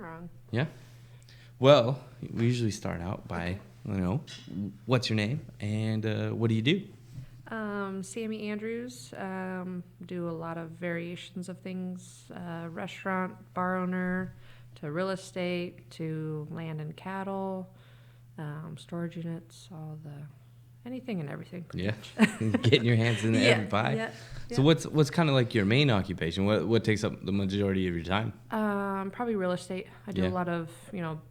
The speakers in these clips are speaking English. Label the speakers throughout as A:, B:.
A: wrong.
B: Yeah. Well, we usually start out by, what's your name and what do you do?
A: Sammy Andrews. Do a lot of variations of things. Restaurant, bar owner, to real estate, to land and cattle, storage units, anything and everything.
B: Yeah. Getting your hands in every pie.
A: Yeah.
B: So what's kind of like your main occupation? What takes up the majority of your time?
A: Probably real estate. I do a lot of,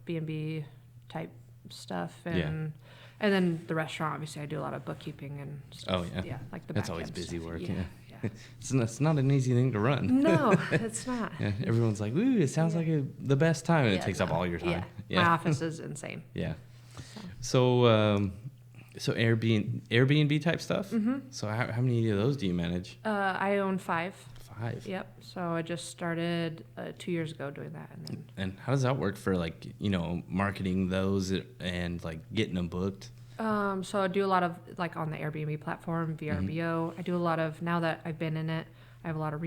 A: B&B type stuff and then the restaurant, obviously I do a lot of bookkeeping and stuff.
B: Oh yeah.
A: Yeah, like the
B: That's always busy
A: stuff.
B: work.
A: Yeah.
B: It's not an easy thing to run.
A: No, it's not.
B: Yeah, everyone's like, "Ooh, it sounds like the best time," and it takes up all your time.
A: Yeah. My office is insane.
B: Yeah. So Airbnb type stuff.
A: Mm-hmm.
B: So how many of those do you manage?
A: I own 5.
B: 5.
A: Yep. So I just started 2 years ago doing that,
B: And how does that work for marketing those and like getting them booked?
A: So I do a lot of like on the Airbnb platform, VRBO.
B: Mm-hmm.
A: I do a lot of, now that I've been in it, I have a lot of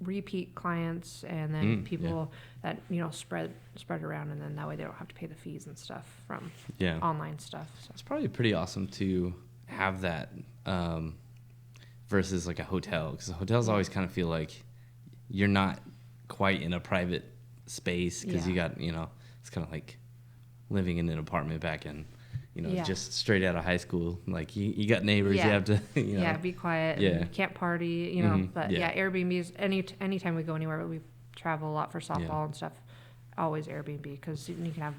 A: repeat clients and then people that spread around, and then that way they don't have to pay the fees and stuff from online stuff. So
B: it's probably pretty awesome to have that versus like a hotel, because hotels always kind of feel like you're not quite in a private space because you got it's kind of like living in an apartment back in just straight out of high school. Like you got neighbors, you have to
A: be quiet. And you can't party, But Airbnbs. Anytime we go anywhere, we travel a lot for softball and stuff. Always Airbnb, because you can have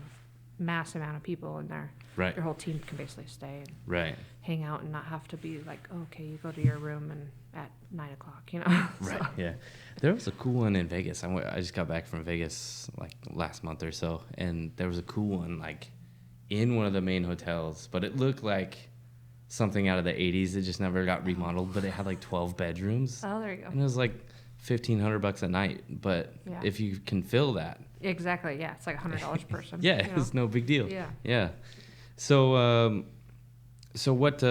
A: mass amount of people in there.
B: Right.
A: Your whole team can basically stay and hang out and not have to be like, okay, you go to your room and at 9:00,
B: Right. Yeah. There was a cool one in Vegas. I just got back from Vegas like last month or so, and there was a cool one like in one of the main hotels, but it looked like something out of the 80s. It just never got remodeled, but it had like 12 bedrooms.
A: Oh, there you go.
B: And it was like $1,500 a night, but if you can fill that.
A: Exactly, yeah. It's like $100 per person.
B: It's no big deal.
A: Yeah.
B: Yeah. So what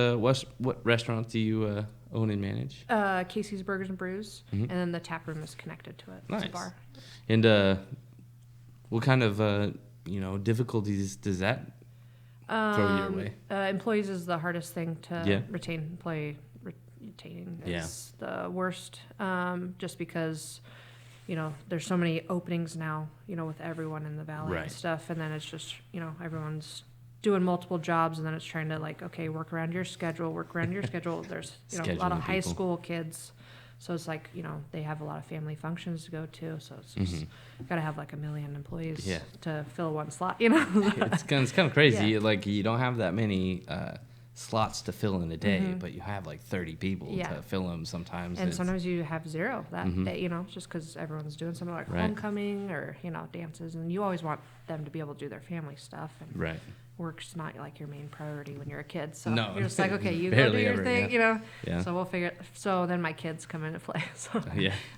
B: restaurants do you own and manage?
A: Casey's Burgers and Brews, and then the tap room is connected to it.
B: Nice.
A: It's a bar.
B: And what kind of difficulties does that throw your way?
A: Employees is the hardest thing to retain. Employee retaining is the worst, just because there's so many openings now, with everyone in the valley and stuff, and then it's just everyone's doing multiple jobs, and then it's trying to like, okay, work around your schedule. There's a lot of high school kids, so it's like they have a lot of family functions to go to, so it's just gotta have like 1 million employees to fill one slot.
B: It's kind of crazy. Like you don't have that many slots to fill in a day, but you have like 30 people to fill them sometimes.
A: And sometimes you have 0 that day, just because everyone's doing something like homecoming or dances, and you always want them to be able to do their family stuff. And work's not like your main priority when you're a kid, so you're just like, okay, you go do your thing, So we'll figure it. So then my kids come into play. So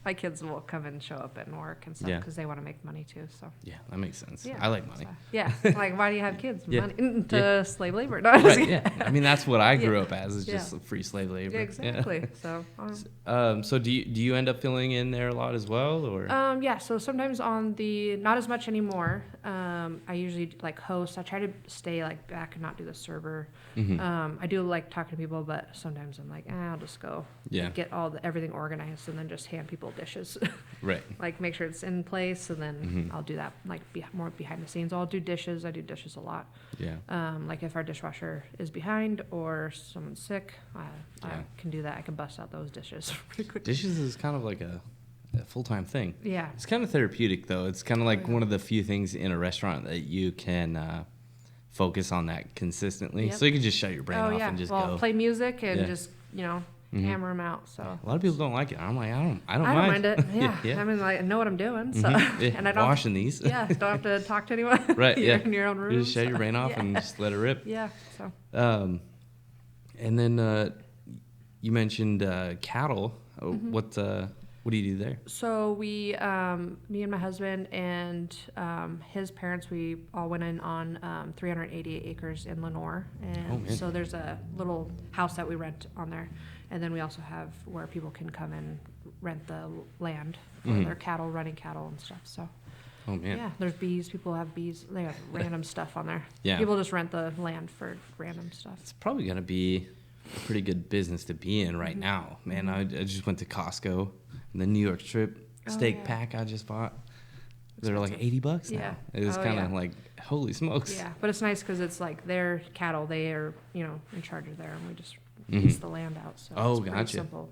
A: my kids will come and show up and work and stuff because they want to make money too. So
B: that makes sense. I like money.
A: So, like, why do you have kids? Money to slave labor? No,
B: I mean, that's what I grew up as. Is just free slave labor.
A: Yeah, exactly. So.
B: So do you end up filling in there a lot as well, or?
A: So sometimes on the, not as much anymore. I usually like host. I try to stay like back and not do the server. I do like talking to people, but sometimes I'm like, I'll just go get everything organized and then just hand people dishes.
B: Right.
A: Like make sure it's in place, and then I'll do that like more behind the scenes. I'll do dishes. I do dishes a lot. Yeah. Like if our dishwasher is behind or someone's sick, I can do that. I can bust out those dishes pretty quick.
B: Dishes is kind of like a full-time thing.
A: Yeah.
B: It's kind of therapeutic though. It's kind of like one of the few things in a restaurant that you can focus on that consistently. So you can just shut your brain off and just go.
A: Play music and just, hammer them out. So
B: a lot of people don't like it. I'm like, I don't
A: mind.
B: don't
A: mind it. Yeah. I mean, like, I know what I'm doing. So and I don't
B: washing these.
A: Don't have to talk to anyone.
B: Right.
A: You're in your own room.
B: You just shut your brain off and just let it rip.
A: Yeah. So.
B: And then you mentioned cattle. What do you do there?
A: So we, me and my husband and his parents, we all went in on 388 acres in Lenore. And so there's a little house that we rent on there. And then we also have where people can come and rent the land for their cattle, running cattle and stuff. So
B: Oh, man.
A: Yeah, there's bees. People have bees. They have random stuff on there.
B: Yeah.
A: People just rent the land for random stuff.
B: It's probably going to be a pretty good business to be in right now. Man, I just went to Costco, and the New York strip steak pack I just bought. They're like $80 now.
A: Yeah.
B: It was kind of like, holy smokes.
A: Yeah, but it's nice because it's like their cattle. They are, in charge of there, and we just lease the land out. So it's pretty simple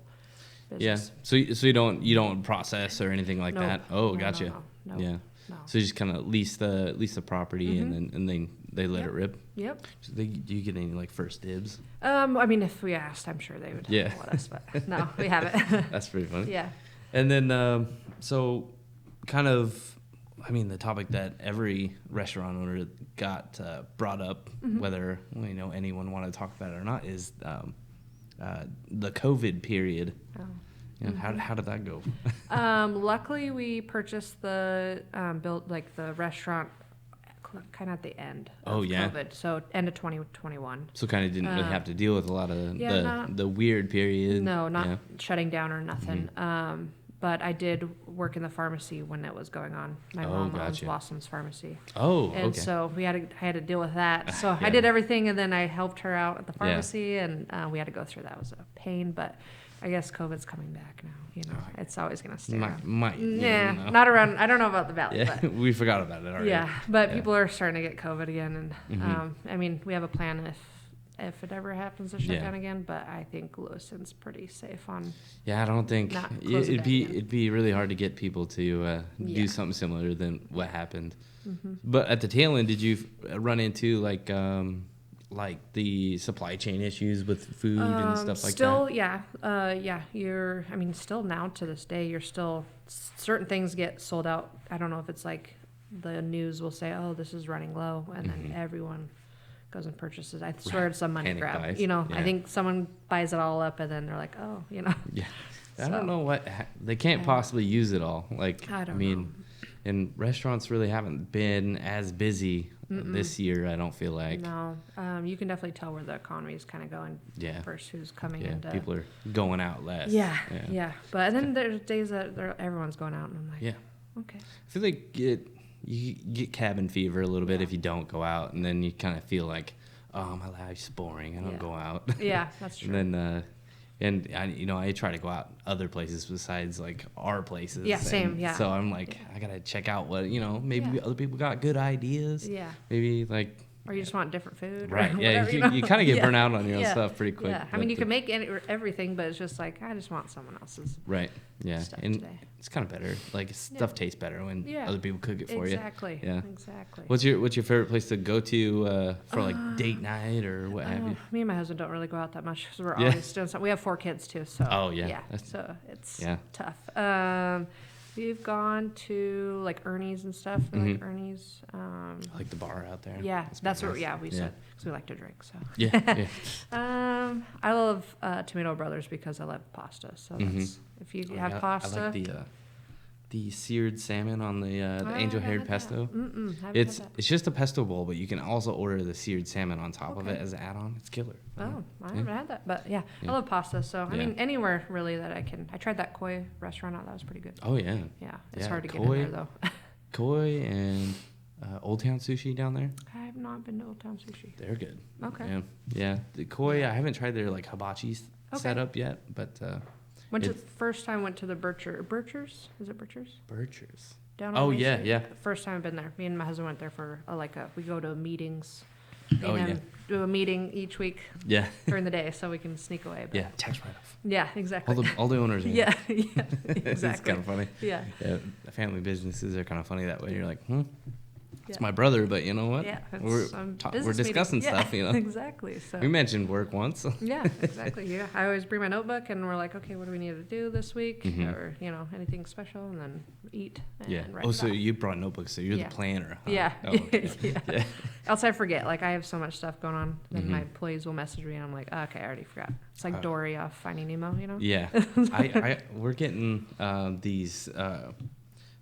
A: business.
B: Yeah. So you don't process or anything like that. Oh,
A: No,
B: gotcha.
A: No.
B: Yeah.
A: No.
B: So you just kind of lease the property and then they let it rip.
A: Yep.
B: So do you get any like first dibs?
A: I mean, if we asked, I'm sure they would let us, but no, we haven't.
B: That's pretty funny.
A: Yeah.
B: And then so kind of, I mean, the topic that every restaurant owner got brought up, whether anyone wanted to talk about it or not, is the COVID period.
A: Oh.
B: How did that go?
A: Luckily, we purchased the the restaurant kind of at the end of COVID, so end of 2021.
B: So kind of didn't really have to deal with a lot of the weird period.
A: No, not shutting down or nothing. But I did work in the pharmacy when it was going on. My mom owns Blossom's Pharmacy.
B: Oh,
A: and so I had to deal with that. So I did everything, and then I helped her out at the pharmacy, and we had to go through that. It was a pain, but I guess COVID's coming back now. It's always going to stay around. Not around. I don't know about the valley.
B: Yeah,
A: but,
B: we forgot about it already.
A: Yeah, but people are starting to get COVID again, and I mean, we have a plan if it ever happens to shut down again. But I think Lewiston's pretty safe on.
B: Yeah, I don't think it'd be really hard to get people to do something similar than what happened. But at the tail end, did you run into like the supply chain issues with food and stuff like that?
A: Still, still now to this day, you're still, certain things get sold out. I don't know if it's like the news will say, oh, this is running low, and then everyone goes and purchases. I swear it's a money grab.
B: Buys.
A: I think someone buys it all up, and then they're like, oh,
B: Yeah. I don't know what, they can't possibly use it all. Like,
A: I know.
B: And restaurants really haven't been as busy this year, I don't feel like.
A: No. You can definitely tell where the economy is kind of going versus who's coming into.
B: People are going out less.
A: Yeah. But then there's days that everyone's going out, and I'm like, okay.
B: I feel like you get cabin fever a little bit if you don't go out, and then you kind of feel like, oh, my life's boring. I don't go out.
A: Yeah, that's true.
B: And then, and I try to go out other places besides like our places.
A: Yeah, same. Yeah.
B: So I'm like, I gotta check out what maybe other people got good ideas.
A: Yeah.
B: Maybe like.
A: Or you just want different food.
B: Right.
A: Or
B: yeah.
A: whatever,
B: You kind of get burnt out on your own stuff pretty quick.
A: Yeah. I mean, you can make everything, but it's just like I just want someone else's.
B: Right. Yeah. And
A: today.
B: it's kind of better. Like stuff tastes better when other people cook it for you.
A: Exactly.
B: Yeah.
A: Exactly.
B: What's your favorite place to go to for like date night or what have you?
A: Me and my husband don't really go out that much because we're always doing something. We have 4 kids too, so.
B: Oh yeah.
A: Yeah. So it's tough. We've gone to like Ernie's and stuff. Like Ernie's.
B: I like the bar out there.
A: Yeah, that's what. Yeah, we said because we like to drink. So.
B: Yeah.
A: I love Tomato Brothers because I love pasta. So that's, if you have pasta.
B: I like the seared salmon on the angel haired pesto. It's just a pesto bowl, but you can also order the seared salmon on top of it as an add-on. It's killer.
A: Oh, I haven't had that, but I love pasta. So I mean, anywhere really that I can. I tried that Koi restaurant out. That was pretty good.
B: Oh yeah.
A: Yeah, it's hard to get in there though.
B: Koi and Old Town Sushi down there.
A: I have not been to Old Town Sushi.
B: They're good.
A: Okay.
B: Yeah. The Koi, I haven't tried their like hibachi setup yet, but.
A: First time went to the Birchers. Is it Birchers?
B: Birchers.
A: Down on Main Street.
B: Yeah.
A: First time I've been there. Me and my husband went there for we go to meetings. Do a meeting each week.
B: Yeah.
A: During the day, so we can sneak away. But
B: tax write-off.
A: Yeah, exactly.
B: All the owners.
A: Yeah, exactly.
B: It's kind of funny.
A: Yeah.
B: Family businesses are kind of funny that way. You're like, it's my brother, but you know what?
A: Yeah,
B: we're discussing stuff,
A: Exactly. So
B: we mentioned work once.
A: Yeah, exactly. Yeah, I always bring my notebook, and we're like, okay, what do we need to do this week, or anything special, and then eat. And write
B: so you brought notebooks, so you're the planner. Huh?
A: Yeah.
B: Oh, okay.
A: Yeah. Else I forget. Like I have so much stuff going on, then my employees will message me, and I'm like, okay, I already forgot. It's like Dory off Finding Nemo,
B: Yeah. We're getting these.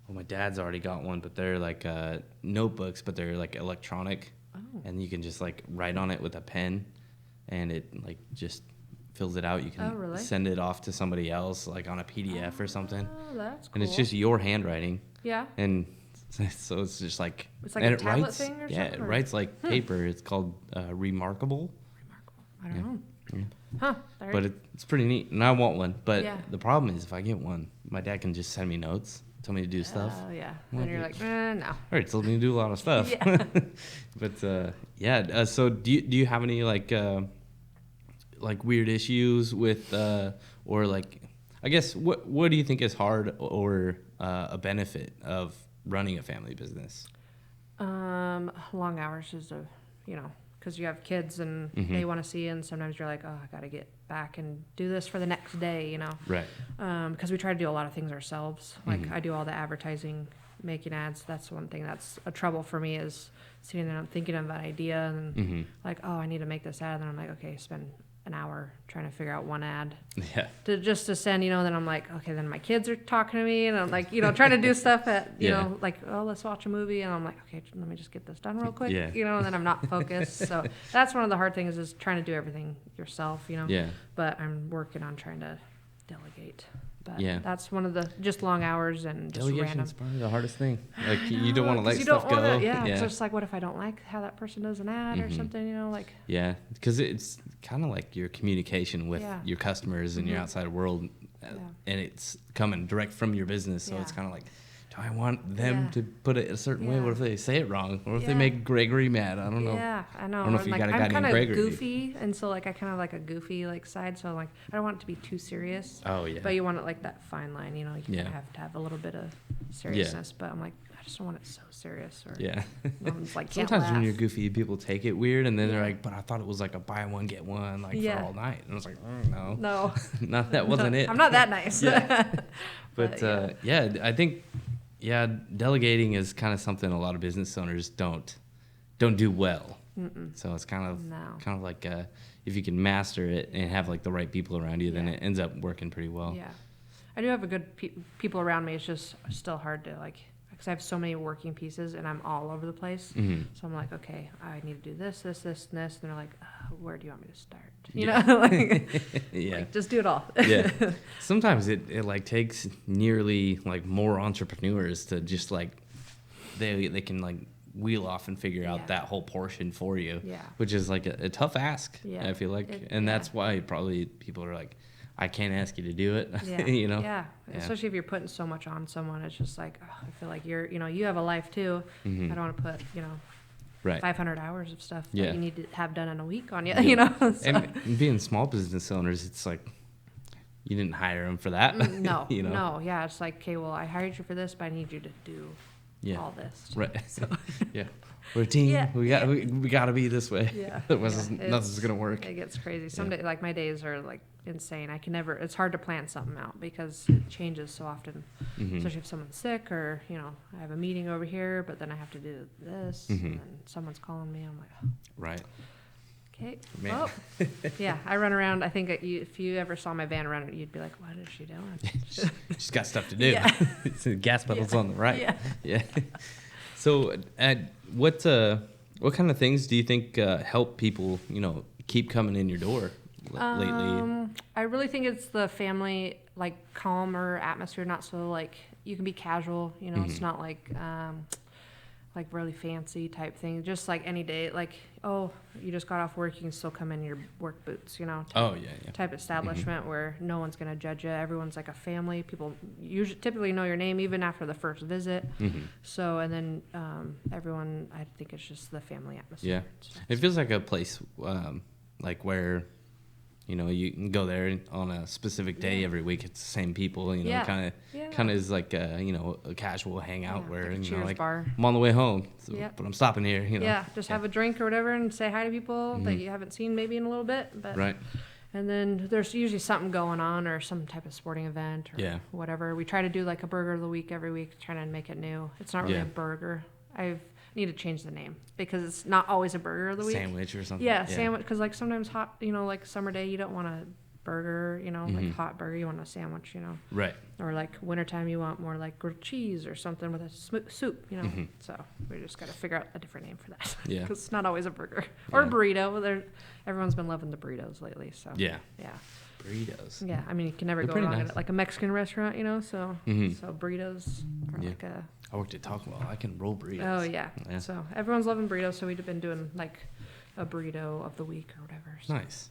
B: Well, my dad's already got one, but they're like notebooks, but they're like electronic, and you can just like write on it with a pen, and it like just fills it out. You can send it off to somebody else, like on a PDF or something.
A: Oh, that's cool.
B: And it's just your handwriting.
A: Yeah.
B: And So it's just like,
A: It's like
B: and
A: a
B: it
A: tablet
B: writes,
A: thing or
B: yeah,
A: something?
B: it writes like paper. It's called Remarkable.
A: I don't know.
B: Yeah.
A: Huh.
B: But it's pretty neat, and I want one. But
A: Yeah.
B: the problem is, if I get one, my dad can just send me notes, tell me to do stuff.
A: Oh, yeah.
B: Well,
A: And you're like, no.
B: All right, tells me to do a lot of stuff.
A: Yeah.
B: But yeah. So do you have any like weird issues with or like, I guess what do you think is hard or a benefit of running a family business?
A: Long hours is because you have kids and they want to see you, and sometimes you're like, oh, I got to get back and do this for the next day,
B: Right.
A: Because we try to do a lot of things ourselves. Like I do all the advertising, making ads. That's one thing that's a trouble for me, is sitting there and thinking of an idea and like, oh, I need to make this ad. And then I'm like, okay, spend an hour trying to figure out one ad to send, then I'm like, okay, then my kids are talking to me, and I'm like, trying to do stuff at, like, oh, let's watch a movie. And I'm like, okay, let me just get this done real quick, and then I'm not focused. So that's one of the hard things, is trying to do everything yourself, but I'm working on trying to delegate. But that's one of the just long hours and just
B: Delegation's
A: random.
B: probably the hardest thing. Like you don't want to let stuff go.
A: Yeah, it's just like, what if I don't like how that person does an ad or something, like.
B: Yeah, because it's kind of like your communication with your customers and your outside world, and it's coming direct from your business. So it's kind of like, do I want them to put it a certain way? What if they say it wrong? What if they make Gregory mad? I don't know.
A: Yeah, I know.
B: I don't know if you got a guy
A: I'm
B: named
A: kind
B: Gregory.
A: of goofy, and so like I kind of like a goofy like side. So like I don't want it to be too serious.
B: Oh yeah.
A: But you want it like that fine line, you have to have a little bit of seriousness. But I'm like, I just don't want it so serious. Or mom's like, can't
B: sometimes
A: laugh.
B: when you're goofy, people take it weird, and then they're like, "But I thought it was like a buy one get one for all night," and I was like, "No, no, that wasn't it."
A: I'm not that nice.
B: But I think. Yeah, delegating is kind of something a lot of business owners don't do well. So it's kind of like if you can master it and have like the right people around you, then it ends up working pretty well.
A: Yeah, I do have a good people around me. It's just still hard to like, because I have so many working pieces and I'm all over the place. So I'm like, okay, I need to do this, and this. And they're like, where do you want me to start? Like, just do it all.
B: Sometimes it like takes nearly like more entrepreneurs to just like they can like wheel off and figure out that whole portion for you, which is like a tough ask. I feel like, that's why probably people are like, I can't ask you to do it.
A: Especially if you're putting so much on someone. It's just like, I feel like you have a life too. I don't want to put 500 hours of stuff that you need to have done in a week on you. So.
B: And being small business owners, it's like you didn't hire them for that.
A: No, no, it's like, okay, well, I hired you for this, but I need you to do all this.
B: Right. So. We're a team. We got to be this way. Otherwise, nothing's gonna work.
A: It gets crazy. Some days, like my days are like insane. I can never. It's hard to plan something out because it changes so often. Especially if someone's sick, or I have a meeting over here, but then I have to do this, and then someone's calling me. I'm like,
B: right.
A: Okay. Well, I run around. I think if you ever saw my van around, you'd be like, what is she doing?
B: She's got stuff to do. Gas pedals on the right. Yeah. So, what kind of things do you think help people, keep coming in your door lately?
A: I really think it's the family, like calmer atmosphere, not so like you can be casual. It's not like really fancy type thing. Just like any day, like, oh, you just got off work, you can still come in your work boots, type establishment where no one's going to judge you. Everyone's like a family. People typically know your name even after the first visit. So, and then everyone, I think it's just the family atmosphere.
B: Yeah. It feels like a place like where, you can go there on a specific day every week. It's the same people, kind of is like a casual hangout where
A: like bar.
B: I'm on the way home, but I'm stopping here.
A: Just have a drink or whatever and say hi to people that you haven't seen maybe in a little bit. But
B: right.
A: And then there's usually something going on or some type of sporting event or whatever. We try to do like a burger of the week every week, trying to make it new. It's not really a burger. Need to change the name because it's not always a burger of the week.
B: Sandwich or something.
A: Sandwich, because like sometimes hot, like summer day, you don't want a burger, like hot burger, you want a sandwich,
B: Right.
A: Or like wintertime, you want more like grilled cheese or something with a soup, So we just got to figure out a different name for that.
B: Yeah.
A: Because it's not always a burger or a burrito. Everyone's been loving the burritos lately, so.
B: Yeah.
A: Yeah.
B: Burritos.
A: Yeah, I mean, you can never go wrong at like a Mexican restaurant, so so burritos are like a
B: I worked at Taco Bell. I can roll burritos.
A: Oh, yeah. So everyone's loving burritos, so we've been doing like a burrito of the week or whatever. So.
B: Nice.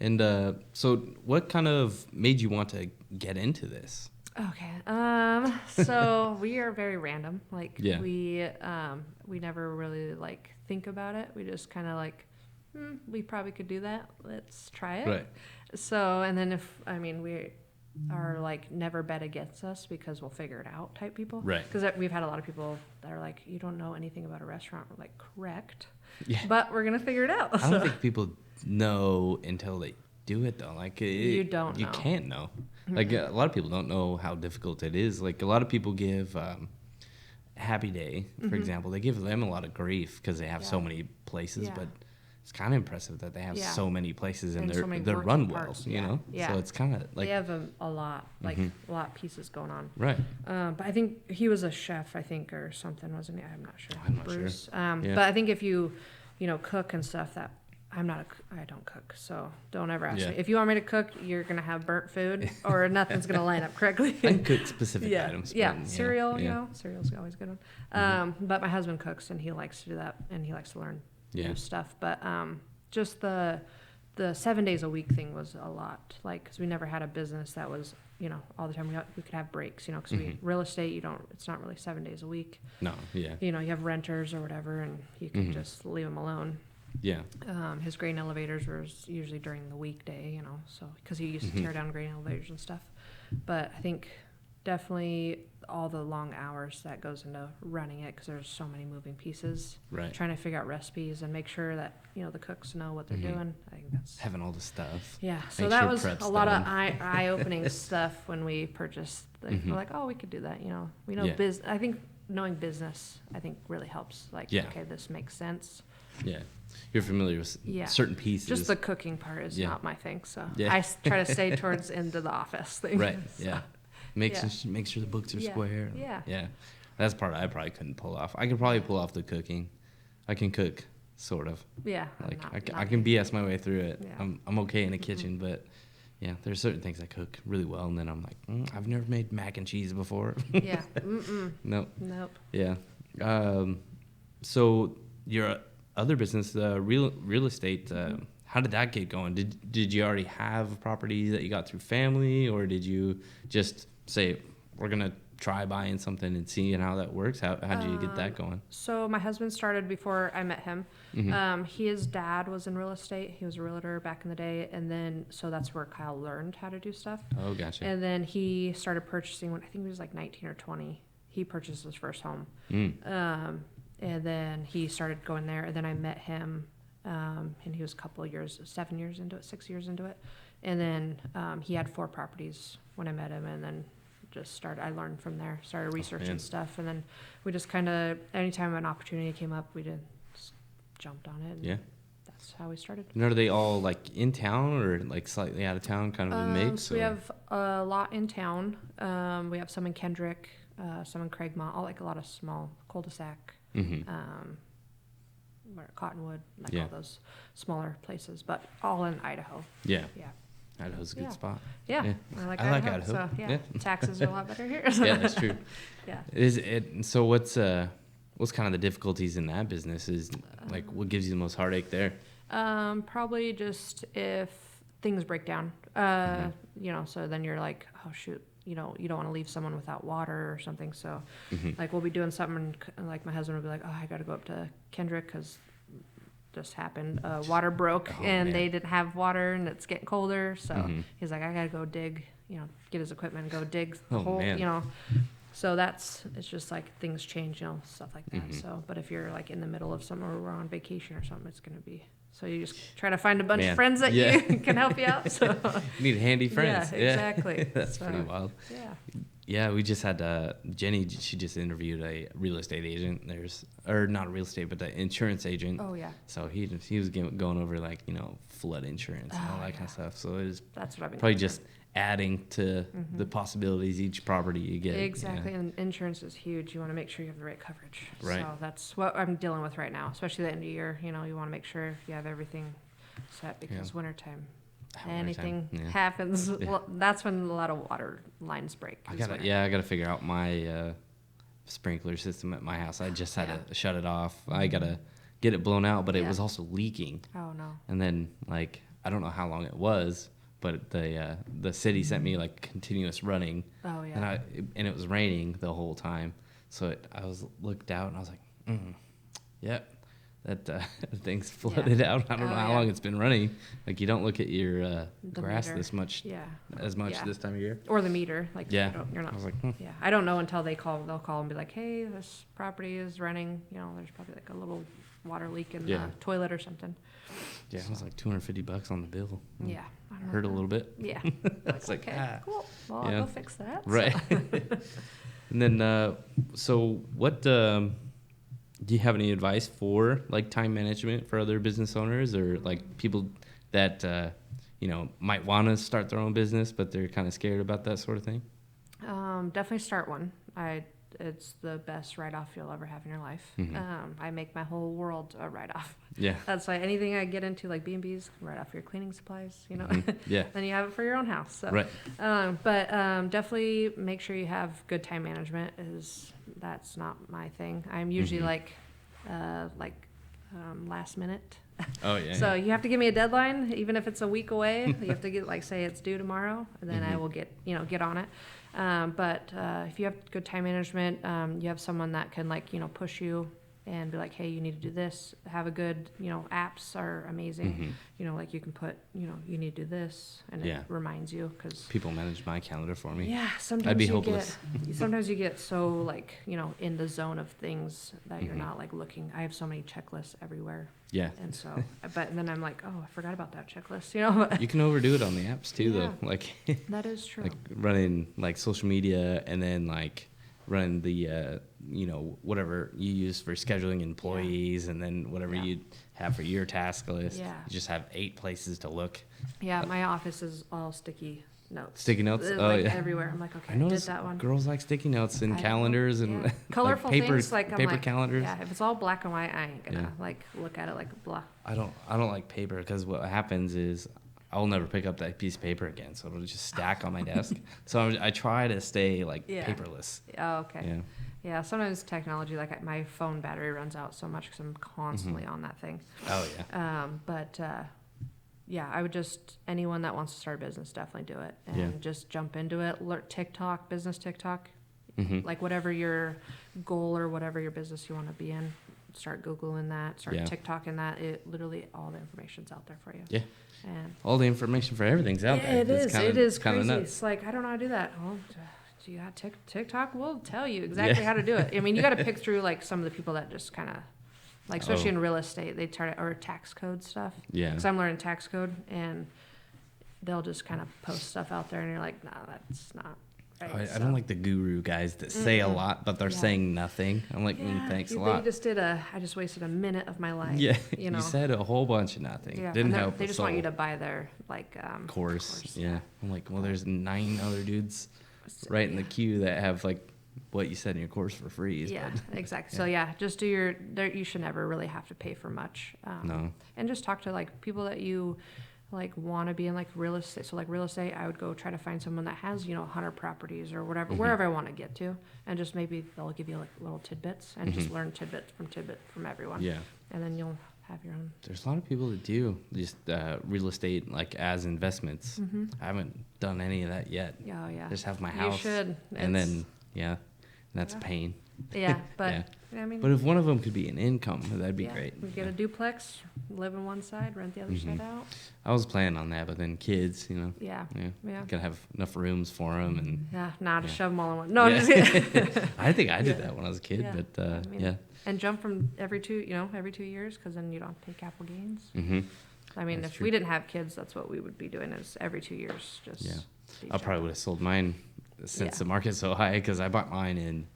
B: And so what kind of made you want to get into this?
A: Okay. So we are very random. Like we never really like think about it. We just kind of like, we probably could do that. Let's try it.
B: Right.
A: So, and then we are like never bet against us because we'll figure it out type people.
B: Right.
A: Because we've had a lot of people that are like, you don't know anything about a restaurant. We're like, correct.
B: Yeah.
A: But we're going to figure it out.
B: I don't think people know until they do it though. Like
A: you don't know.
B: You can't know. Like a lot of people don't know how difficult it is. Like a lot of people give Happy Day, for example, they give them a lot of grief because they have so many places, but it's kind of impressive that they have so many places and they're run well, you know?
A: Yeah.
B: So it's kind of like...
A: They have a lot, like a lot of pieces going on.
B: Right.
A: But I think he was a chef, I think, or something, wasn't he? I'm not sure.
B: I'm not
A: Brews.
B: sure.
A: But I think if you cook and stuff, that I don't cook, so don't ever ask me. If you want me to cook, you're going to have burnt food or nothing's going to line up correctly.
B: I can cook specific items.
A: Cereal, cereal's always a good one. But my husband cooks and he likes to do that and he likes to learn new stuff. But just the 7 days a week thing was a lot, like, because we never had a business that was, all the time. We could have breaks, because we real estate, it's not really 7 days a week.
B: No, yeah.
A: You have renters or whatever and you can just leave them alone.
B: Yeah.
A: His grain elevators were usually during the weekday, so because he used to tear down grain elevators and stuff. But I think definitely all the long hours that goes into running it because there's so many moving pieces.
B: Right.
A: Trying to figure out recipes and make sure that the cooks know what they're doing. I think that's
B: having all the stuff.
A: Yeah. So that was a lot of eye-opening stuff when we purchased. We're like, oh, we could do that. We know I think knowing business, really helps. Like, okay, this makes sense.
B: Yeah. You're familiar with certain pieces.
A: Just the cooking part is not my thing, so I try to stay towards into the office thing.
B: Right, so. Make sure the books are square. Yeah. That's part I probably couldn't pull off. I could probably pull off the cooking. I can cook, sort of.
A: Yeah.
B: Like I can BS my way through it. Yeah. I'm okay in the kitchen, but there's certain things I cook really well, and then I'm like, I've never made mac and cheese before.
A: Yeah.
B: Nope.
A: Yeah.
B: So your other business, real estate, how did that get going? Did you already have property that you got through family, or did you just say, we're going to try buying something and seeing how that works? How did you get that going?
A: So my husband started before I met him. His dad was in real estate. He was a realtor back in the day. And then, so that's where Kyle learned how to do stuff.
B: Oh, gotcha.
A: And then he started purchasing when I think he was like 19 or 20. He purchased his first home. And then he started going there. And then I met him, and he was a couple of years, 6 years into it. And then he had 4 properties when I met him. And then I learned from there, started researching stuff. And then we just kind of, anytime an opportunity came up, we just jumped on it. And that's how we started.
B: And are they all like in town or like slightly out of town, kind of a mix?
A: So we have a lot in town. We have some in Kendrick, some in Craigmont, all like a lot of small cul-de-sac. Cottonwood, all those smaller places, but all in Idaho.
B: Yeah. Idaho's a good spot.
A: Yeah. I like Idaho. So, taxes are a lot better here.
B: Yeah, that's true.
A: Yeah.
B: Is it? So what's kind of the difficulties in that business? Is like what gives you the most heartache there?
A: Probably just if things break down. So then you're like, oh shoot. You don't want to leave someone without water or something. So, like, we'll be doing something, and like my husband will be like, "Oh, I got to go up to Kendrick because just happened. Water broke, and they didn't have water, and it's getting colder." So he's like, "I got to go dig. Get his equipment and go dig the hole. So it's just like things change, stuff like that. So, but if you're like in the middle of something or we're on vacation or something, it's gonna be. So you just try to find a bunch of friends that you can help you out. So
B: you need handy friends.
A: Yeah, exactly.
B: That's pretty wild. Yeah, we just had Jenny. She just interviewed a real estate agent. Not real estate, but the insurance agent.
A: Oh yeah.
B: So he was going over like flood insurance and all that kind of stuff. So
A: that's what I've been
B: probably just adding to the possibilities each property you get.
A: Exactly, and insurance is huge. You want to make sure you have the right coverage.
B: Right.
A: So that's what I'm dealing with right now, especially the end of the year. You want to make sure you have everything set because wintertime, anything happens. Well, that's when a lot of water lines break.
B: I gotta figure out my sprinkler system at my house. I just had to shut it off. I got to get it blown out, but it was also leaking.
A: Oh, no.
B: And then, like, I don't know how long it was, but the city sent me, like, continuous running.
A: Oh, yeah.
B: And it was raining the whole time. So I looked out, and I was like, yep. That thing's flooded out. I don't know how long it's been running. Like, you don't look at your grass meter. This much, as much this time of year.
A: Or the meter. Like, you're not.
B: I was like,
A: Yeah, I don't know until they call. They'll call and be like, hey, this property is running. You know, there's probably like a little water leak in the toilet or something.
B: Yeah, it was like $250 on the bill.
A: Yeah.
B: Hurt a little bit.
A: Yeah.
B: It's like,
A: okay, cool. Well, I'll go fix that.
B: Right. And then, so what... do you have any advice for like time management for other business owners or like people that might want to start their own business but they're kind of scared about that sort of thing?
A: Definitely start one. It's the best write-off you'll ever have in your life. I make my whole world a write-off. Yeah, that's why anything I get into, like B&Bs, write off your cleaning supplies. Yeah. Then you have it for your own house. So. Right. But definitely make sure you have good time management. That's not my thing. I'm usually last minute. Oh yeah. So you have to give me a deadline, even if it's a week away. You have to get say it's due tomorrow, and then I will get on it. But if you have good time management, you have someone that can push you and be like, hey, you need to do this. Have a good, apps are amazing. Like you can put, you need to do this, and it reminds you because
B: people manage my calendar for me.
A: Yeah, sometimes I'd be hopeless. Sometimes you get so in the zone of things that you're not looking. I have so many checklists everywhere. Yeah. And so, but then I'm like, oh, I forgot about that checklist.
B: You can overdo it on the apps too, though. Like
A: that is true.
B: Like running social media and then running the whatever you use for scheduling employees and then whatever you have for your task list. Yeah. You just have 8 places to look.
A: Yeah, my office is all sticky notes.
B: Sticky notes?
A: Everywhere. I'm like, okay, I did that one.
B: Girls like sticky notes and calendars and
A: colorful
B: paper,
A: things.
B: paper calendars.
A: Yeah, if it's all black and white, I ain't gonna look at it like blah.
B: I don't like paper because what happens is I'll never pick up that piece of paper again, so it'll just stack on my desk. So I try to stay paperless.
A: Oh, okay. Yeah. Yeah, sometimes technology, my phone battery runs out so much because I'm constantly on that thing. Oh, yeah. I would anyone that wants to start a business, definitely do it. And just jump into it. Learn TikTok, business TikTok. Whatever your goal or whatever your business you want to be in, start Googling that, start TikToking that. It literally, all the information's out there for you. Yeah. And all
B: the information for everything's out there.
A: It is crazy. Nuts. It's I don't know how to do that. Oh, do you have TikTok? We'll tell you exactly how to do it. I mean, you got to pick through some of the people that just kind of especially in real estate, they or tax code stuff. Yeah. Because I'm learning tax code, and they'll just kind of post stuff out there, and you're like, nah, that's not right.
B: I don't like the guru guys that say a lot, but they're saying nothing. I'm like, thanks a lot.
A: I just wasted a minute of my life.
B: Yeah. You said a whole bunch of nothing. Yeah. Didn't help.
A: They just want you to buy their
B: course. Yeah. I'm like, well, there's 9 other dudes right in the queue that have what you said in your course for free.
A: Yeah, exactly. So just do you should never really have to pay for much. No. And just talk to people that you want to be in real estate. So real estate, I would go try to find someone that has 100 properties or whatever, wherever I want to get to, and just maybe they'll give you little tidbits and just learn tidbit from everyone. Yeah. And then you'll have your own.
B: There's a lot of people that do just real estate as investments. I haven't done any of that yet. Oh yeah. Just have my house. You should. And then that's pain.
A: Yeah, but I mean.
B: But if one of them could be an income, that'd be great.
A: We get a duplex, live on one side, rent the other side out.
B: I was planning on that, but then kids, Yeah. Gotta have enough rooms for them, and.
A: To shove them all in one. No, I'm just kidding.
B: I think I did that when I was a kid, but
A: And jump from every 2 years, because then you don't pay capital gains. I mean, if we didn't have kids, that's what we would be doing is every 2 years.
B: I probably would have sold mine since the market's so high, because I bought mine in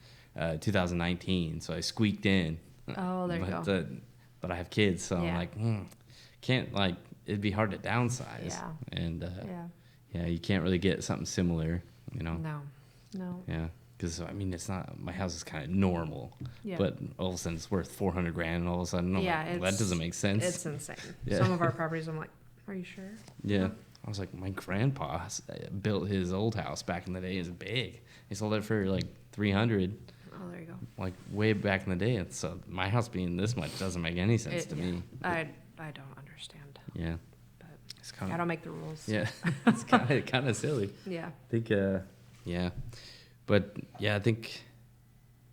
B: 2019, so I squeaked in.
A: Oh, there you go.
B: But I have kids, so I'm like, can't it'd be hard to downsize. Yeah. And you can't really get something similar,
A: No.
B: Yeah, because it's not, my house is kind of normal, but all of a sudden it's worth $400,000, and all of a sudden that doesn't make sense.
A: It's insane. Some of our properties, I'm like, are you sure?
B: Yeah. I was like, my grandpa built his old house back in the day. It's big. He sold it for $300,000.
A: Oh, there you go.
B: Like way back in the day, it's my house being this much doesn't make any sense to me.
A: I don't understand.
B: Yeah.
A: But
B: It's kind
A: I don't make the rules.
B: Yeah. It's kind of silly.
A: Yeah.
B: I think yeah. But yeah, I think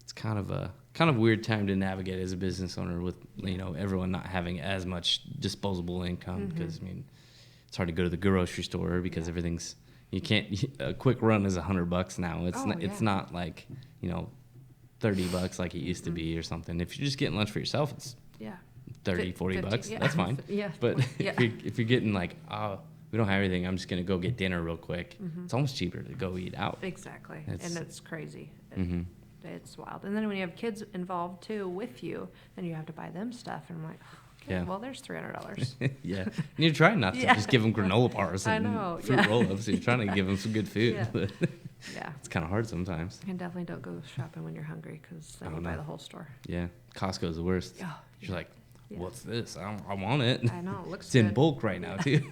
B: it's kind of a weird time to navigate as a business owner with, you know, everyone not having as much disposable income because I mean, it's hard to go to the grocery store because everything's a quick run is $100 now. It's not like, you know, $30 like it used to be or something. If you're just getting lunch for yourself, it's $30, $40.
A: Yeah.
B: That's fine.
A: Yeah.
B: But if you're getting like, oh, we don't have everything, I'm just gonna go get dinner real quick. It's almost cheaper to go eat out.
A: Exactly. And it's crazy. It's wild. And then when you have kids involved too with you, then you have to buy them stuff. And I'm like, okay, well, there's $300.
B: Yeah. And you're trying not to just give them granola bars and fruit roll-ups. You're trying to give them some good food. But it's kind of hard sometimes.
A: And definitely don't go shopping when you're hungry because then you buy the whole store.
B: Yeah. Costco's the worst.
A: Oh,
B: you're like, what's this? I want it.
A: I know. It looks
B: It's in bulk right now, too.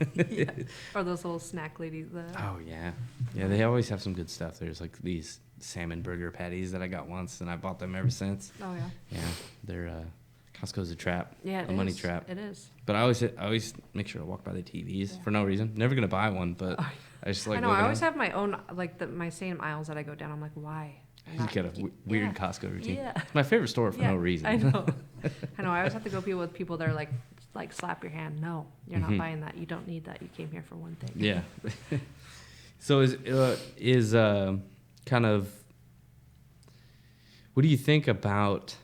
A: Or those little snack ladies.
B: Oh, yeah. Yeah, they always have some good stuff. There's like these salmon burger patties that I got once, and I bought them ever since.
A: Oh, yeah.
B: Yeah. They're, Costco's a trap.
A: Yeah,
B: a money trap.
A: It is.
B: But I always make sure to walk by the TVs for no reason. Never going to buy one, but I just like
A: I know. I always have my own, like my same aisles that I go down. I'm like, why?
B: You got a weird Costco routine. Yeah. It's my favorite store for no reason.
A: I know. I know. I always have to go with people that are like slap your hand. No, you're not buying that. You don't need that. You came here for one thing.
B: Yeah. So is kind of, what do you think about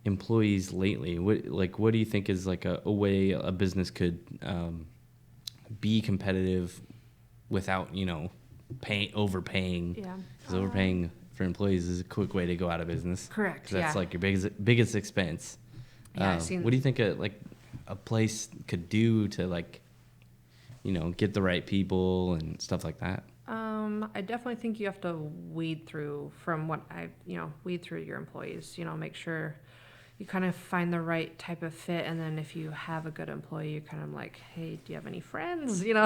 B: employees lately? What do you think is like a way a business could be competitive without, you know, overpaying?
A: Yeah.
B: Because overpaying for employees is a quick way to go out of business.
A: Correct.
B: That's like your biggest expense.
A: Yeah,
B: what do you think a place could do to, like, you know, get the right people and stuff like that?
A: I definitely think you have to weed through your employees, you know, make sure you kind of find the right type of fit. And then if you have a good employee, you're kind of like, hey, do you have any friends? You know,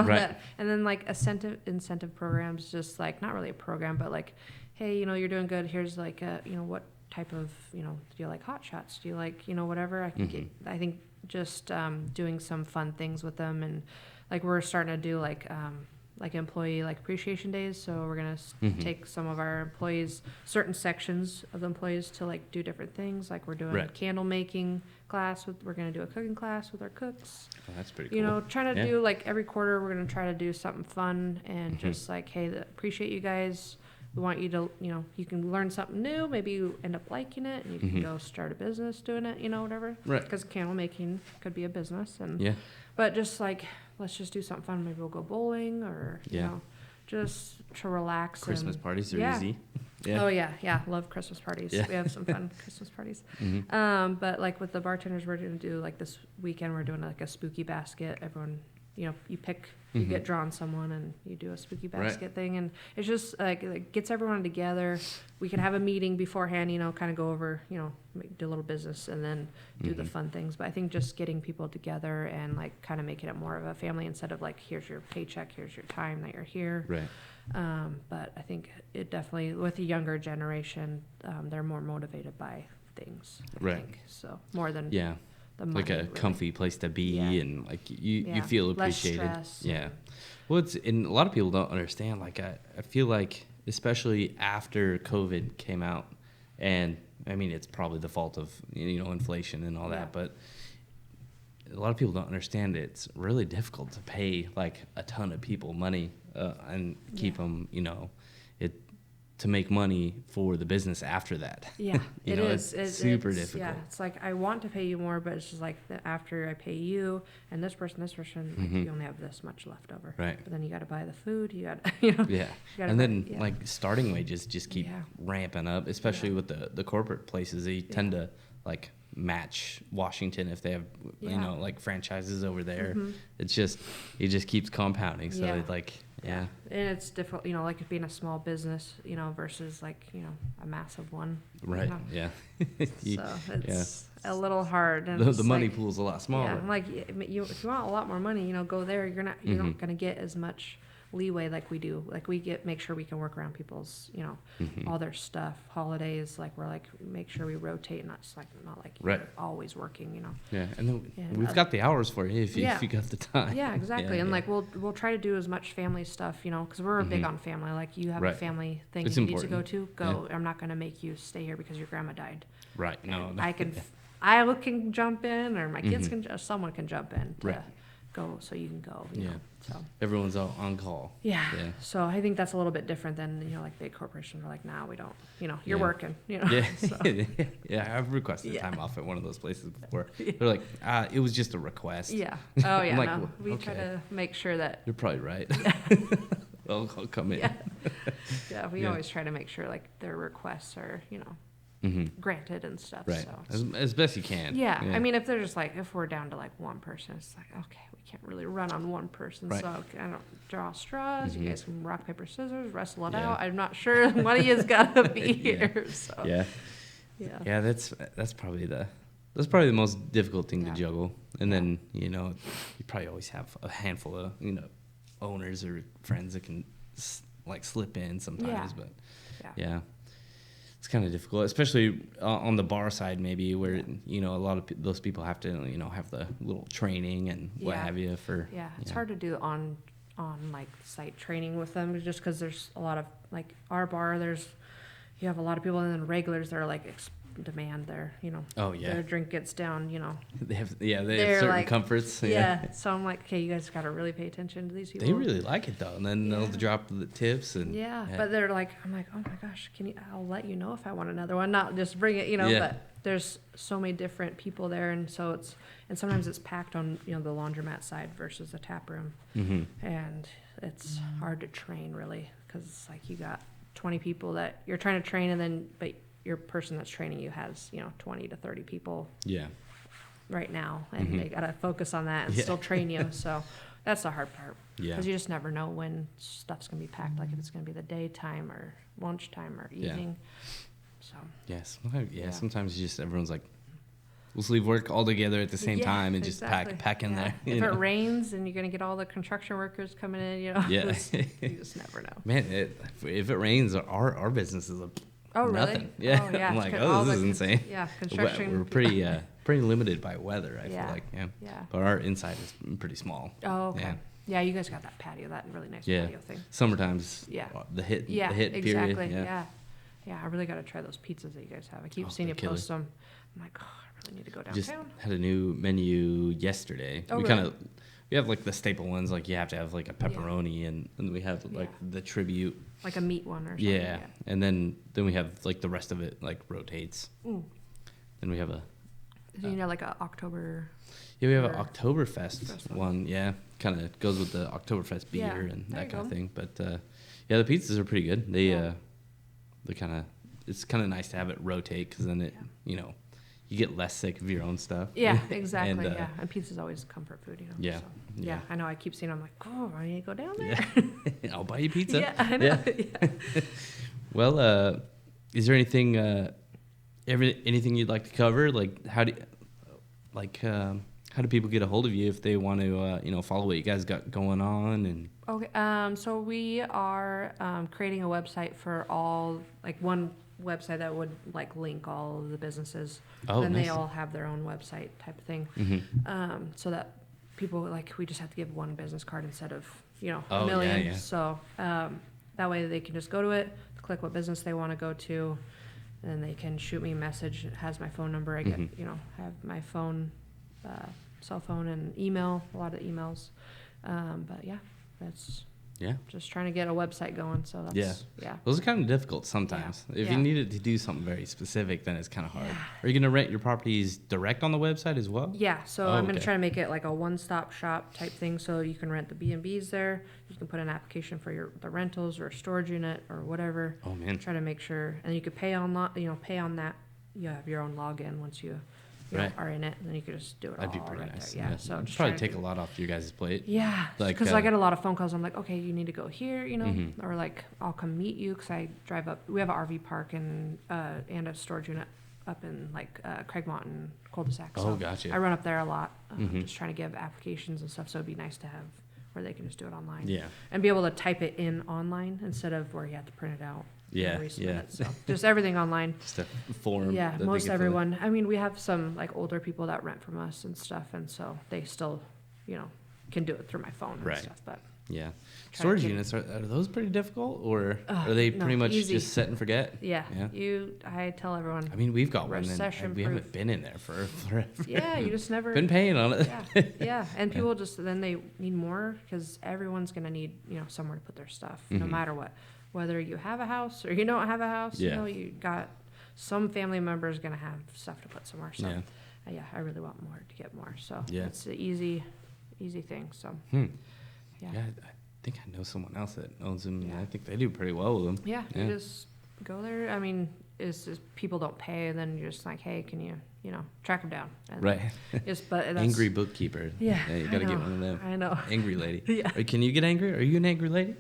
A: and then like incentive programs, just like, not really a program, but like, hey, you know, you're doing good. Here's like you know, what type of, you know, do you like hot shots? Do you like, you know, whatever? I think just doing some fun things with them. And like, we're starting to do like employee like appreciation days. So we're going to take some of our employees, certain sections of the employees, to like do different things. Like we're doing a candle making class we're going to do a cooking class with our cooks.
B: Oh, that's pretty cool.
A: You know, trying to do like every quarter, we're going to try to do something fun and just like, hey, appreciate you guys. We want you to, you know, you can learn something new. Maybe you end up liking it and you can go start a business doing it, you know, whatever.
B: Right.
A: Because candle making could be a business. But just like, let's just do something fun. Maybe we'll go bowling or, you know, just to relax.
B: Christmas parties are easy.
A: Yeah. Oh, yeah. Love Christmas parties. Yeah. We have some fun Christmas parties. But like with the bartenders, we're going to do like this weekend, we're doing like a spooky basket. Everyone, you know, you get drawn someone and you do a spooky basket thing. And it's just like, it gets everyone together. We can have a meeting beforehand, you know, kind of go over, you know, do a little business and then do the fun things. But I think just getting people together and like kind of making it more of a family instead of like, here's your paycheck, here's your time that you're here.
B: Right.
A: But I think it definitely, with the younger generation, they're more motivated by things. I think. So more than the money,
B: like a comfy place to be and like you feel appreciated.
A: Less stress.
B: Well, and a lot of people don't understand. Like I feel like, especially after COVID came out, and I mean it's probably the fault of, you know, inflation and all that, but a lot of people don't understand it's really difficult to pay like a ton of people money and keep them, you know, to make money for the business after that.
A: Yeah,
B: it is. It's super difficult.
A: Yeah, it's like, I want to pay you more, but it's just like after I pay you and this person, like, you only have this much left over.
B: Right.
A: But then you got to buy the food. You got, you know.
B: Yeah. And then like starting wages just keep ramping up, especially with the corporate places. They tend to like match Washington if they have, you know, like franchises over there. It just keeps compounding. So it like. Yeah.
A: And it's different, you know, like being a small business, you know, versus like, you know, a massive one.
B: Right.
A: You know?
B: Yeah.
A: So it's a little hard. And
B: the money pool is a lot smaller.
A: Yeah. Like if you want a lot more money, you know, go there. You're not going to get as much leeway like we do. Like we make sure we can work around people's, all their stuff. Holidays, like we're like make sure we rotate, not like
B: Right.
A: you're always working.
B: Yeah, and then we've got the hours for you if you got the time.
A: Yeah, exactly. And like we'll try to do as much family stuff, because we're big on family. Like you have a family thing you need to go to, go. Yeah. I'm not going to make you stay here because your grandma died.
B: Right. No.
A: I can jump in, or my kids someone can jump in to go, so you can go. You know, so
B: everyone's on call.
A: Yeah. So I think that's a little bit different than like big corporations are like, nah, we don't. You're working.
B: Yeah.
A: So.
B: Yeah. I've requested time off at one of those places before. They're like, it was just a request.
A: Yeah. Oh yeah.
B: Like,
A: no. We try to make sure that
B: you're probably right. I'll come in.
A: Yeah. We always try to make sure like their requests are granted and stuff.
B: Right.
A: So
B: as best you can.
A: Yeah. I mean, if they're just like, if we're down to like one person, it's like, okay, we can't really run on one person. Right. So I don't draw straws. You guys can rock, paper, scissors, wrestle it out. I'm not sure money has got to be here. So.
B: Yeah. Yeah. That's probably the most difficult thing to juggle. And then, you probably always have a handful of, owners or friends that can like slip in sometimes, but yeah. It's kind of difficult, especially on the bar side, maybe where a lot of those people have to have the little training and what have you for. Yeah, it's hard
A: to do on like site training with them, just because there's a lot of like our bar. You have a lot of people, and then regulars that are like demand their their drink gets down.
B: They have certain like, comforts.
A: Yeah, so I'm like, okay, you guys got to really pay attention to these people.
B: They really like it though, and then they'll drop the tips and
A: but they're like, I'm like, oh my gosh, I'll let you know if I want another one, not just bring it, but there's so many different people there, and so sometimes it's packed on the laundromat side versus the tap room, and it's hard to train really, because it's like you got 20 people that you're trying to train, and then but your person that's training you has 20 to 30 people right now, and they got to focus on that and still train you. So that's the hard part, because you just never know when stuff's gonna be packed, like if it's gonna be the daytime or lunchtime or evening. So
B: sometimes everyone's like, let's leave work all together at the same time and just pack in there.
A: If it rains and you're gonna get all the construction workers coming in, you just never know.
B: Man, if it rains, our business is nothing.
A: Really?
B: Yeah.
A: Oh, yeah.
B: I'm like, this is insane.
A: Yeah, construction.
B: We're pretty limited by weather, I feel like. Yeah. But our inside is pretty small.
A: Oh, okay. Yeah, you guys got that patio, that really nice patio thing.
B: Summertime's the hit
A: exactly.
B: period.
A: Yeah, I really got to try those pizzas that you guys have. I keep seeing you post them. I'm like, I really need to go downtown.
B: Just had a new menu yesterday. We have like the staple ones, like you have to have like a pepperoni, and we have like the tribute,
A: like a meat one or something.
B: Yeah, and then we have like the rest of it like rotates. Then we have
A: like a October.
B: Yeah, we have an Oktoberfest one. Yeah, kind of goes with the Oktoberfest beer and that kind of thing. But the pizzas are pretty good. They kind of, it's kind of nice to have it rotate, because then it you get less sick of your own stuff.
A: Yeah, exactly. And pizza's always comfort food,
B: Yeah.
A: So, yeah, I know. I keep seeing. I'm like, oh, I need to go down there.
B: Yeah. I'll buy you pizza.
A: Yeah, I know. Yeah.
B: Well, is there anything, anything you'd like to cover? Like, how do people get a hold of you if they want to, follow what you guys got going on? And
A: okay. So we are creating a website for all, like one website that would like link all of the businesses. Then nice. They all have their own website type of thing. So that people, like, we just have to give one business card instead of a million. Yeah. So that way they can just go to it, click what business they want to go to, and then they can shoot me a message. It has my phone number. I get have my phone, cell phone, and email, a lot of emails. But that's just trying to get a website going. So that's
B: those are kind of difficult sometimes. If you needed to do something very specific, then it's kind of hard. Are you going to rent your properties direct on the website as well?
A: Yeah, so I'm going to try to make it like a one-stop shop type thing, so you can rent the B&Bs there. You can put an application for the rentals or storage unit or whatever.
B: Oh man,
A: try to make sure, and you could pay on that. You have your own login once you are in it, and then you could just do it.
B: That'd
A: all
B: be pretty
A: right
B: nice.
A: there. Yeah, so
B: it'd probably take a lot off your guys' plate.
A: Yeah, because I get a lot of phone calls. I'm like, okay, you need to go here, or like I'll come meet you, because I drive up. We have an RV park and a storage unit up in like Craigmont and Cul-de-sac. So
B: gotcha.
A: I run up there a lot, just trying to give applications and stuff. So it'd be nice to have where they can just do it online.
B: Yeah.
A: And be able to type it in online instead of where you have to print it out.
B: Yeah,
A: Yeah. So just everything online.
B: Just a form.
A: Yeah, most everyone. I mean, we have some like older people that rent from us and stuff, and so they still, can do it through my phone and stuff. But
B: yeah, storage units are those pretty difficult, or are they pretty much
A: easy.
B: Just set and forget?
A: Yeah. I tell everyone.
B: I mean, we've got one, and we
A: recession-proof.
B: haven't been in there for forever.
A: Yeah, you just never
B: been paying on it.
A: Yeah, and people just then they need more because everyone's gonna need somewhere to put their stuff, no matter what. Whether you have a house or you don't have a house, you got some family members gonna have stuff to put somewhere. So, I really want more to get more. So it's an easy thing. So,
B: yeah, I think I know someone else that owns them. And I think they do pretty well with them.
A: Yeah, you just go there. I mean, it's just people don't pay, and then you're just like, hey, can you track them down? And
B: right.
A: But
B: angry bookkeeper.
A: Yeah,
B: you got to get one of them.
A: I know.
B: Angry lady.
A: Yeah.
B: Can you get angry? Are you an angry lady?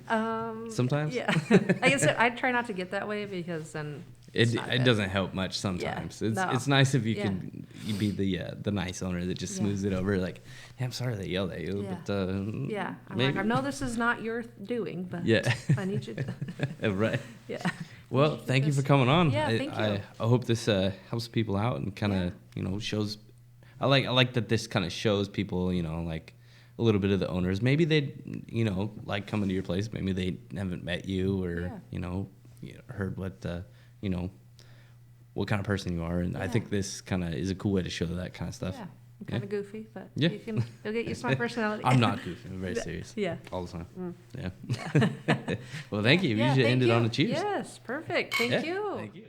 B: Sometimes.
A: Yeah. Like I said, I try not to get that way because then
B: it doesn't help much sometimes.
A: Yeah,
B: it's nice if you can be the nice owner that just smooths it over. Like, hey, I'm sorry they yelled at you, but
A: I'm like, I know this is not your doing, but I need you to.
B: Right.
A: Yeah.
B: Well, thank you for coming on.
A: Yeah, thank you.
B: I hope this helps people out and kind of shows. I like that this kind of shows people like a little bit of the owners. Maybe they like coming to your place. Maybe they haven't met you or heard what what kind of person you are. And I think this kind of is a cool way to show that kind of stuff.
A: Yeah. I'm kind of goofy, but
B: you'll
A: get used to my personality.
B: I'm not goofy. I'm very serious.
A: Yeah.
B: All the time. Yeah. Well, thank you. You should end it on a cheers.
A: Yes, perfect. Thank you.
B: Thank you.